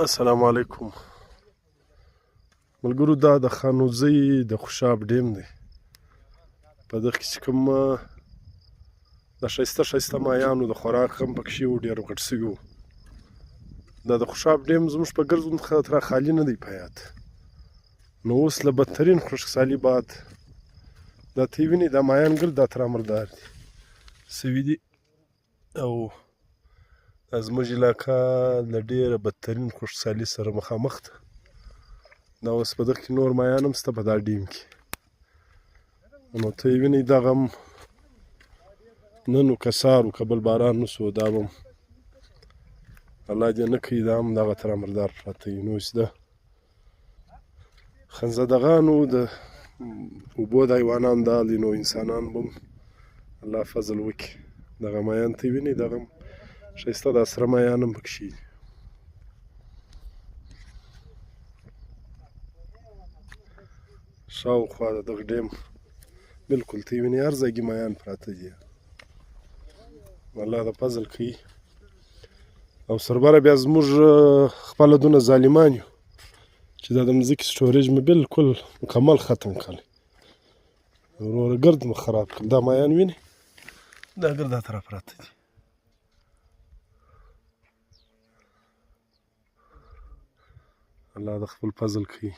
السلام علیکم ملګرو. دا د خانوزۍ د خوشاب ډیم دی. په دغه کې چې کوم د ښایسته ښایسته ماهیانو د خوراک هم پکې وو، ډېر غټ شوي وو. دا د خوشاب ډیم زموږ په ګرځون خاطر خالي نه دی په حیات. نو اوس له بدترین خشکسالي بعد دا ته وینې دا ماهیان ګرد دا ترامردار دي سوي دي، او دا زموږ علاقه له ډېره بدترین خشکسالي سره مخامخ ده. دا اوس په دغه کې نور ماهیان هم شته په دا ډیم کې. نو ته یې وینئ دغه هم نن و که سهار و که بل باران نه شو، دا به هم الله دې نه کوي دا هم دغه ترامردار پراته وي. نو اوس د خنزدګانو د اوبو د حیوانان دا دی، نو انسانان به هم الله فضل وکړي. دغه ماهیان ته یې وینئ، دغه هم ښایسته دا سره ماهیان هم پکې دي. شاوخوا د دغه ډیم بلکل ته یې وینې هر ځای کې ماهیان پراته دي. الله د فضل کوي. او سربره بیا زموږ خپله دونه ظالمان یو چې دا د مځکې سټوریج مې بلکل مکمل ختم کړی، وروره ګرد مې خراب کړل. دا ماهیان وینې دا ګرد دا طرف پراته دي. الله د خپل فضل کوي.